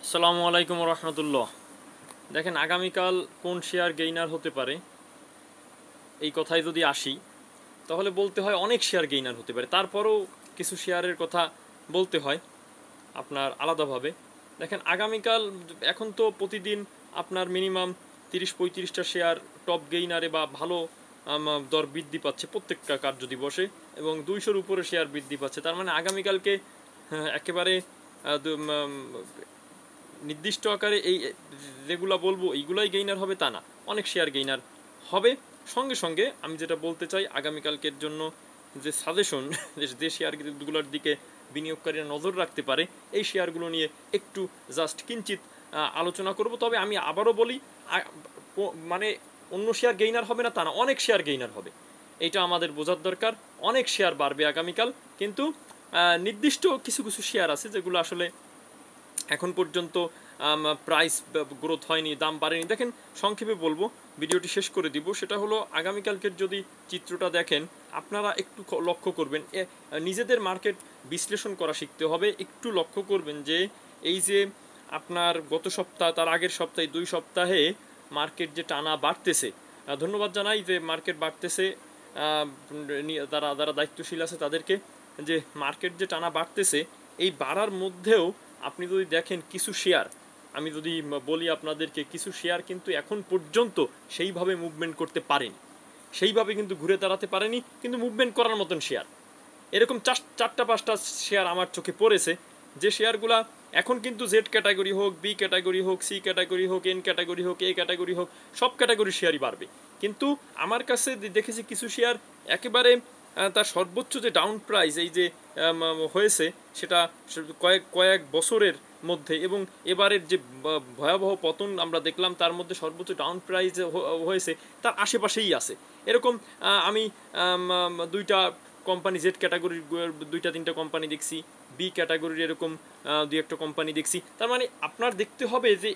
আসসালামু আলাইকুম রহমতুল্লাহ। দেখেন, আগামীকাল কোন শেয়ার গেইনার হতে পারে এই কথায় যদি আসি, তাহলে বলতে হয় অনেক শেয়ার গেইনার হতে পারে। তারপরও কিছু শেয়ারের কথা বলতে হয় আপনার আলাদাভাবে। দেখেন, আগামীকাল এখন তো প্রতিদিন আপনার মিনিমাম 30-35টা শেয়ার টপ গেইনারে বা ভালো দর বৃদ্ধি পাচ্ছে প্রত্যেকটা কার্যদিবসে, এবং 200-র উপরে শেয়ার বৃদ্ধি পাচ্ছে। তার মানে আগামীকালকে একেবারে নির্দিষ্ট আকারে এই যেগুলো বলবো এইগুলাই গেইনার হবে তা না, অনেক শেয়ার গেইনার হবে। সঙ্গে সঙ্গে আমি যেটা বলতে চাই, আগামীকালকের জন্য যে সাজেশন, যে শেয়ারগুলোর দিকে বিনিয়োগকারীরা নজর রাখতে পারে, এই শেয়ারগুলো নিয়ে একটু জাস্ট কিঞ্চিত আলোচনা করব। তবে আমি আবারও বলি, মানে অন্য শেয়ার গেইনার হবে না তা না, অনেক শেয়ার গেইনার হবে, এইটা আমাদের বোঝার দরকার। অনেক শেয়ার বাড়বে আগামীকাল, কিন্তু নির্দিষ্ট কিছু কিছু শেয়ার আছে যেগুলো আসলে এখন পর্যন্ত প্রাইস গ্রোথ হয়নি, দাম বাড়েনি। দেখেন, সংক্ষেপে বলবো, ভিডিওটি শেষ করে দিব। সেটা হলো, আগামীকালকের যদি চিত্রটা দেখেন, আপনারা একটু লক্ষ্য করবেন, নিজেদের মার্কেট বিশ্লেষণ করা শিখতে হবে। একটু লক্ষ্য করবেন যে এই যে আপনার গত সপ্তাহ, তার আগের সপ্তাহে, 2 সপ্তাহে মার্কেট যে টানা বাড়তেছে, ধন্যবাদ জানাই যে মার্কেট বাড়তেছে, যারা দায়িত্বশীল আছে তাদেরকে, যে মার্কেট যে টানা বাড়তেছে, এই বাড়ার মধ্যেও আপনি যদি দেখেন কিছু শেয়ার, আমি যদি বলি আপনাদেরকে, কিছু শেয়ার কিন্তু এখন পর্যন্ত সেইভাবে মুভমেন্ট করতে পারেনি, সেইভাবে কিন্তু ঘুরে দাঁড়াতে পারেনি, কিন্তু মুভমেন্ট করার মতন শেয়ার এরকম 4-5টা শেয়ার আমার চোখে পড়েছে, যে শেয়ারগুলা এখন কিন্তু জেড ক্যাটাগরি হোক, বি ক্যাটাগরি হোক, সি ক্যাটাগরি হোক, এন ক্যাটাগরি হোক, এ ক্যাটাগরি হোক, সব ক্যাটাগরির শেয়ারই বাড়বে। কিন্তু আমার কাছে দেখেছি কিছু শেয়ার একেবারে তার সর্বোচ্চ যে ডাউন প্রাইস এই যে হয়েছে, সেটা কয়েক বছরের মধ্যে, এবং এবারের যে ভয়াবহ পতন আমরা দেখলাম, তার মধ্যে সর্বোচ্চ ডাউন প্রাইস হয়েছে তার আশেপাশেই আছে। এরকম আমি 2টা কোম্পানি, জেড ক্যাটাগরির 2-3টা কোম্পানি দেখছি, বি ক্যাটাগরির এরকম 2-1টা কোম্পানি দেখছি। তার মানে আপনার দেখতে হবে যে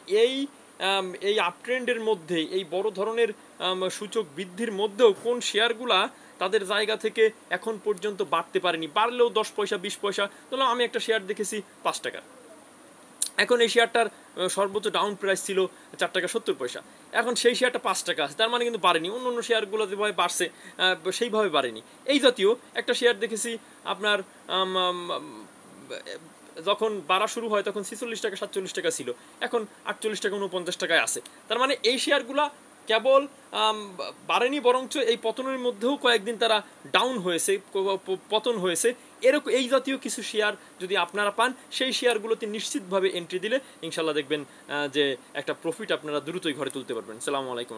এই আপট্রেন্ডের মধ্যে, এই বড় ধরনের সূচক বৃদ্ধির মধ্যেও কোন শেয়ারগুলা তাদের জায়গা থেকে এখন পর্যন্ত বাড়তে পারেনি, বাড়লেও 10 পয়সা 20 পয়সা। ধরলাম আমি একটা শেয়ার দেখেছি 5 টাকার, এখন এই শেয়ারটার সর্বোচ্চ ডাউন প্রাইস ছিল 4 টাকা 70 পয়সা, এখন সেই শেয়ারটা 5 টাকা আছে, তার মানে কিন্তু বাড়েনি। অন্য অন্য শেয়ারগুলো যেভাবে বাড়ছে সেইভাবে বাড়েনি। এই জাতীয় একটা শেয়ার দেখেছি আপনার যখন বাড়া শুরু হয় তখন 46 টাকা 47 টাকা ছিল, এখন 48 টাকা 49 টাকায় আছে। তার মানে এই শেয়ারগুলা কেবল বাড়েনি, বরঞ্চ এই পতনের মধ্যেও কয়েকদিন তারা ডাউন হয়েছে, পতন হয়েছে। এরকম এই জাতীয় কিছু শেয়ার যদি আপনারা পান, সেই শেয়ারগুলোতে নিশ্চিতভাবে এন্ট্রি দিলে ইনশাল্লাহ দেখবেন যে একটা প্রফিট আপনারা দ্রুতই ঘরে তুলতে পারবেন। আসসালামু আলাইকুম।